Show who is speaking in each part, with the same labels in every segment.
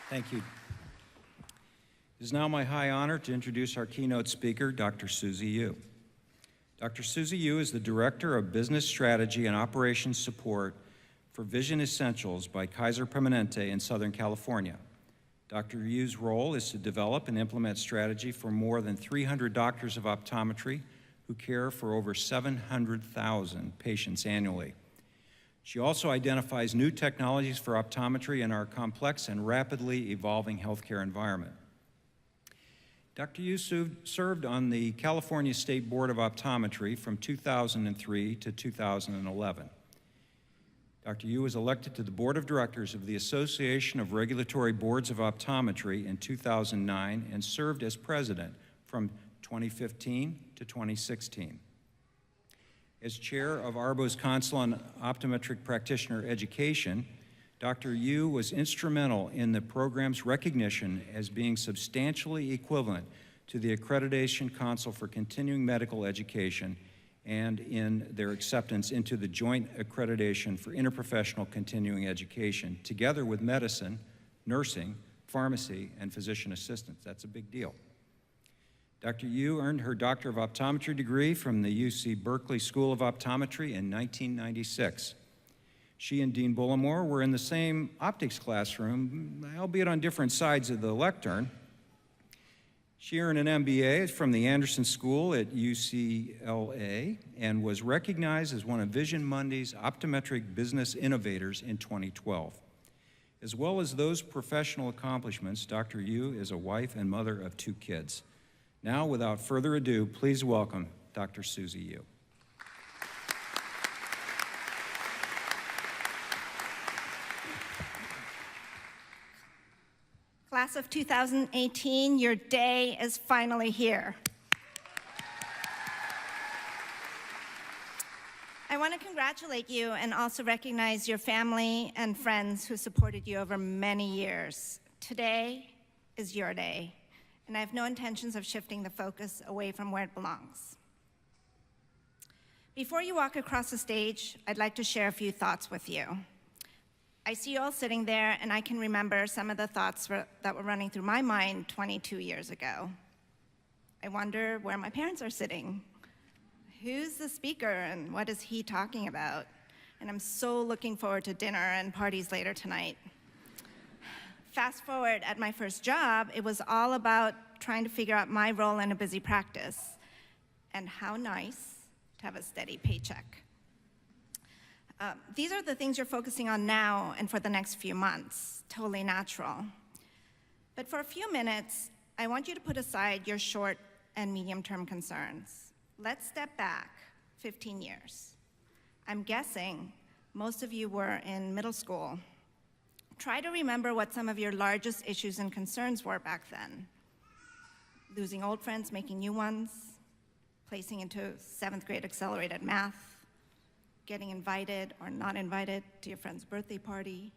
Speaker 1: Thank you. It is now my high honor to introduce our keynote speaker, Dr. Susy Yu. Dr. Susy Yu is the Director of Business Strategy and Operations Support for Vision Essentials by Kaiser Permanente in Southern California. Dr. Yu's role is to develop and implement strategy for more than 300 doctors of optometry who care for over 700,000 patients annually. She also identifies new technologies for optometry in our complex and rapidly evolving healthcare environment. Dr. Yu served on the California State Board of Optometry from 2003 to 2011. Dr. Yu was elected to the Board of Directors of the Association of Regulatory Boards of Optometry in 2009 and served as president from 2015 to 2016. As chair of ARBO's Council on Optometric Practitioner Education, Dr. Yu was instrumental in the program's recognition as being substantially equivalent to the Accreditation Council for Continuing Medical Education and in their acceptance into the Joint Accreditation for Interprofessional Continuing Education, together with medicine, nursing, pharmacy, and physician assistants. That's a big deal. Dr. Yu earned her Doctor of Optometry degree from the UC Berkeley School of Optometry in 1996. She and Dean Bullimore were in the same optics classroom, albeit on different sides of the lectern. She earned an MBA from the Anderson School at UCLA and was recognized as one of Vision Monday's optometric business innovators in 2012. As well as those professional accomplishments, Dr. Yu is a wife and mother of 2 kids. Now, without further ado, please welcome Dr. Susy Yu.
Speaker 2: Class of 2018, your day is finally here. I want to congratulate you and also recognize your family and friends who supported you over many years. Today is your day, and I have no intentions of shifting the focus away from where it belongs. Before you walk across the stage, I'd like to share a few thoughts with you. I see you all sitting there, and I can remember some of the thoughts that were running through my mind 22 years ago. I wonder where my parents are sitting. Who's the speaker, and what is he talking about? And I'm so looking forward to dinner and parties later tonight. Fast forward, at my first job, it was all about trying to figure out my role in a busy practice, and how nice to have a steady paycheck. These are the things you're focusing on now and for the next few months, totally natural. But for a few minutes, I want you to put aside your short and medium-term concerns. Let's step back 15 years. I'm guessing most of you were in middle school. Try to remember what some of your largest issues and concerns were back then. Losing old friends, making new ones, placing into 7th grade accelerated math, getting invited or not invited to your friend's birthday party,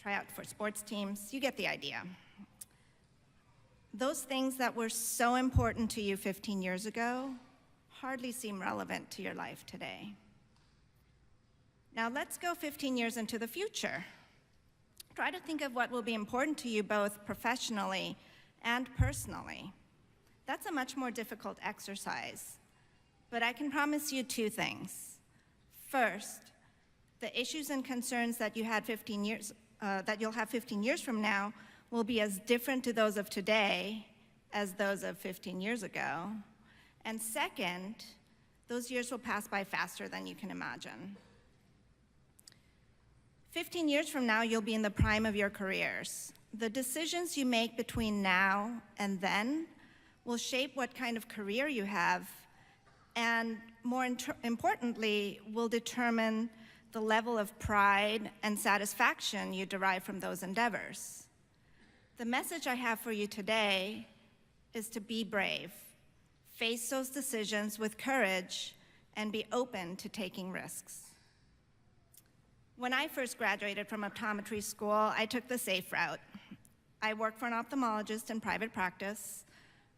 Speaker 2: try out for sports teams, you get the idea. Those things that were so important to you 15 years ago hardly seem relevant to your life today. Now let's go 15 years into the future. Try to think of what will be important to you both professionally and personally. That's a much more difficult exercise. But I can promise you 2 things. First, the issues and concerns that you had 15 years, that you'll have 15 years from now will be as different to those of today as those of 15 years ago. And second, those years will pass by faster than you can imagine. 15 years from now, you'll be in the prime of your careers. The decisions you make between now and then will shape what kind of career you have, and more importantly, will determine the level of pride and satisfaction you derive from those endeavors. The message I have for you today is to be brave, face those decisions with courage, and be open to taking risks. When I first graduated from optometry school, I took the safe route. I worked for an ophthalmologist in private practice,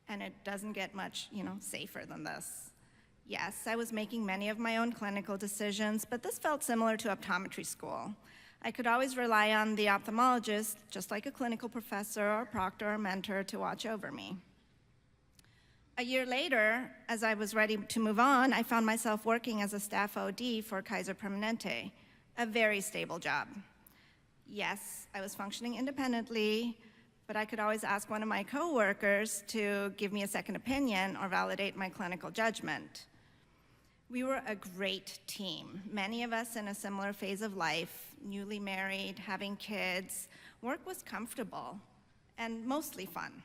Speaker 2: and it doesn't get much, safer than this. Yes, I was making many of my own clinical decisions, but this felt similar to optometry school. I could always rely on the ophthalmologist, just like a clinical professor or proctor or mentor, to watch over me. A year later, as I was ready to move on, I found myself working as a staff OD for Kaiser Permanente, a very stable job. Yes, I was functioning independently, but I could always ask one of my coworkers to give me a second opinion or validate my clinical judgment. We were a great team, many of us in a similar phase of life, newly married, having kids. Work was comfortable and mostly fun.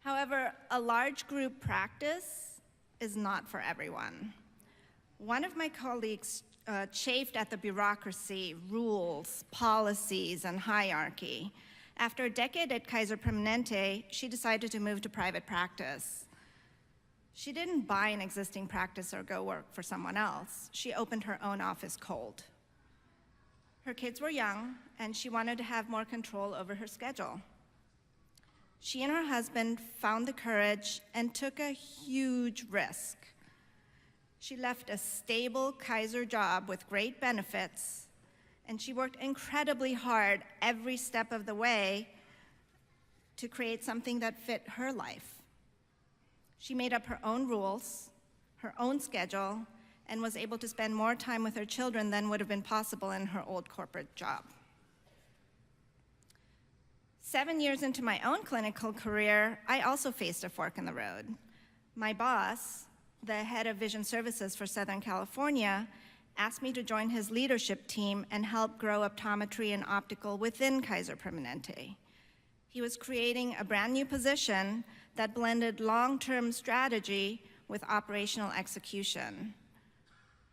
Speaker 2: However, a large group practice is not for everyone. One of my colleagues chafed at the bureaucracy, rules, policies, and hierarchy. After a decade at Kaiser Permanente, she decided to move to private practice. She didn't buy an existing practice or go work for someone else. She opened her own office cold. Her kids were young, and she wanted to have more control over her schedule. She and her husband found the courage and took a huge risk. She left a stable Kaiser job with great benefits, and she worked incredibly hard every step of the way to create something that fit her life. She made up her own rules, her own schedule, and was able to spend more time with her children than would have been possible in her old corporate job. 7 years into my own clinical career, I also faced a fork in the road. My boss, the head of vision services for Southern California, asked me to join his leadership team and help grow optometry and optical within Kaiser Permanente. He was creating a brand new position that blended long-term strategy with operational execution.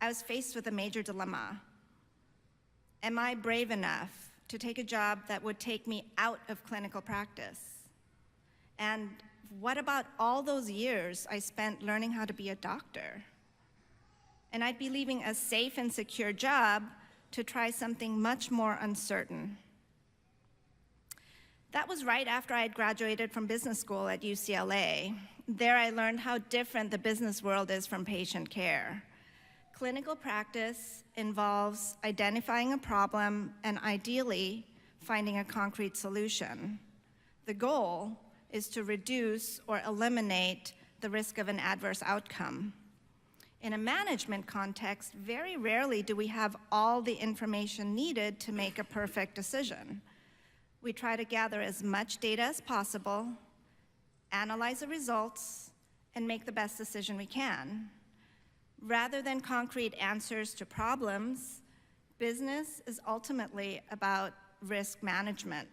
Speaker 2: I was faced with a major dilemma. Am I brave enough to take a job that would take me out of clinical practice? And what about all those years I spent learning how to be a doctor? And I'd be leaving a safe and secure job to try something much more uncertain. That was right after I had graduated from business school at UCLA. There I learned how different the business world is from patient care. Clinical practice involves identifying a problem and ideally finding a concrete solution. The goal is to reduce or eliminate the risk of an adverse outcome. In a management context, very rarely do we have all the information needed to make a perfect decision. We try to gather as much data as possible, analyze the results, and make the best decision we can. Rather than concrete answers to problems, business is ultimately about risk management.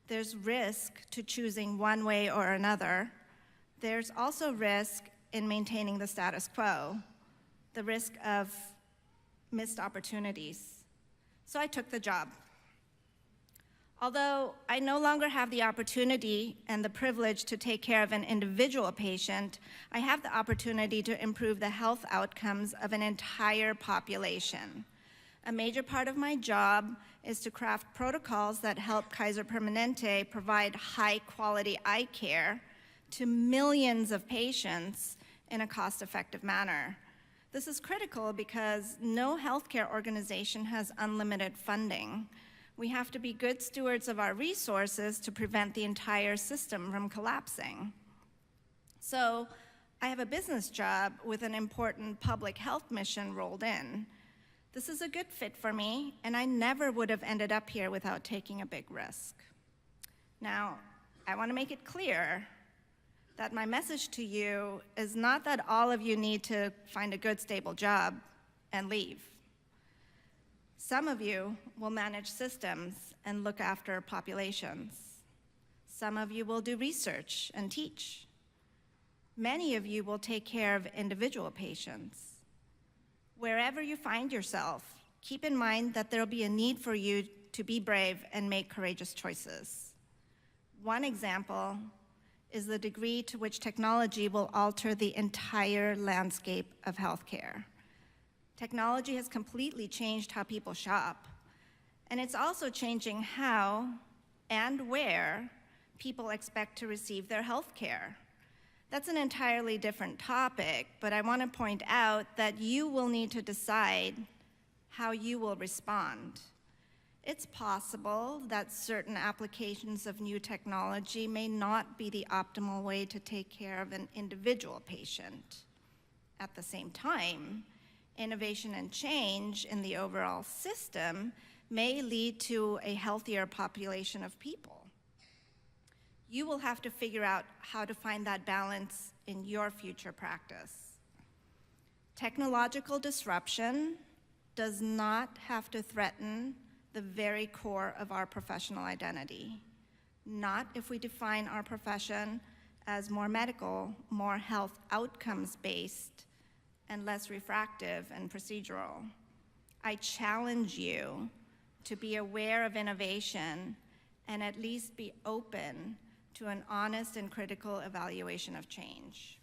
Speaker 2: There's risk to choosing one way or another. There's also risk in maintaining the status quo, the risk of missed opportunities. So I took the job. Although I no longer have the opportunity and the privilege to take care of an individual patient, I have the opportunity to improve the health outcomes of an entire population. A major part of my job is to craft protocols that help Kaiser Permanente provide high-quality eye care to millions of patients in a cost-effective manner. This is critical because no healthcare organization has unlimited funding. We have to be good stewards of our resources to prevent the entire system from collapsing. So I have a business job with an important public health mission rolled in. This is a good fit for me, and I never would have ended up here without taking a big risk. Now, I want to make it clear that my message to you is not that all of you need to find a good, stable job and leave. Some of you will manage systems and look after populations. Some of you will do research and teach. Many of you will take care of individual patients. Wherever you find yourself, keep in mind that there'll be a need for you to be brave and make courageous choices. One example is the degree to which technology will alter the entire landscape of healthcare. Technology has completely changed how people shop, and it's also changing how and where people expect to receive their health care. That's an entirely different topic, but I want to point out that you will need to decide how you will respond. It's possible that certain applications of new technology may not be the optimal way to take care of an individual patient. At the same time, innovation and change in the overall system may lead to a healthier population of people. You will have to figure out how to find that balance in your future practice. Technological disruption does not have to threaten the very core of our professional identity. Not if we define our profession as more medical, more health outcomes-based, and less refractive and procedural. I challenge you to be aware of innovation and at least be open to an honest and critical evaluation of change.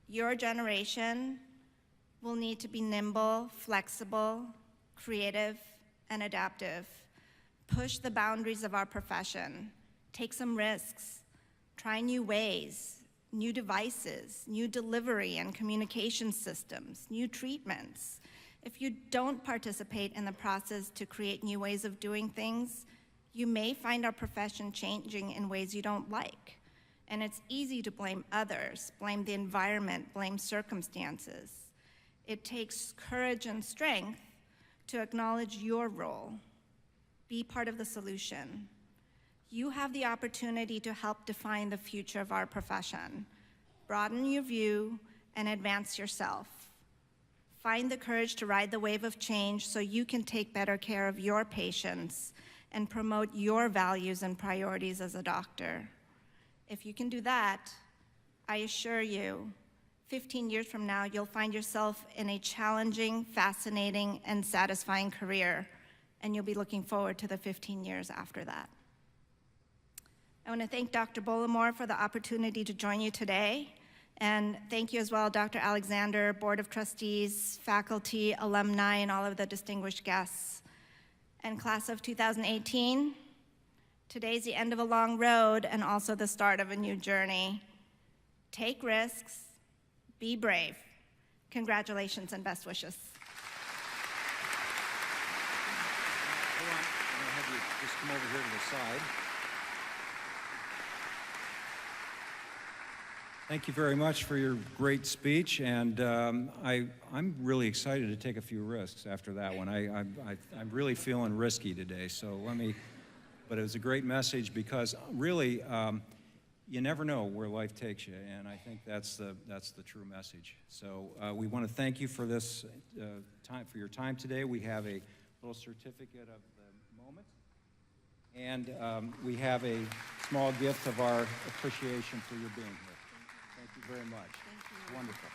Speaker 2: Your generation will need to be nimble, flexible, creative, and adaptive. Push the boundaries of our profession. Take some risks. Try new ways, new devices, new delivery and communication systems, new treatments. If you don't participate in the process to create new ways of doing things, you may find our profession changing in ways you don't like. And it's easy to blame others, blame the environment, blame circumstances. It takes courage and strength to acknowledge your role. Be part of the solution. You have the opportunity to help define the future of our profession. Broaden your view and advance yourself. Find the courage to ride the wave of change so you can take better care of your patients and promote your values and priorities as a doctor. If you can do that, I assure you, 15 years from now, you'll find yourself in a challenging, fascinating, and satisfying career, and you'll be looking forward to the 15 years after that. I want to thank Dr. Bollamore for the opportunity to join you today, and thank you as well, Dr. Alexander, Board of Trustees, faculty, alumni, and all of the distinguished guests. And class of 2018, today's the end of a long road and also the start of a new journey. Take risks, be brave. Congratulations and best wishes.
Speaker 1: Hold on, I'm going to have you just come over here to the side. Thank you very much for your great speech, and I'm really excited to take a few risks after that one. I'm really feeling risky today, so but it was a great message because really, you never know where life takes you, and I think that's the true message. So we want to thank you for this for your time today. We have a little certificate of the moment, and we have a small gift of our appreciation for your being here. Thank you very much.
Speaker 2: Thank you.
Speaker 1: It's wonderful.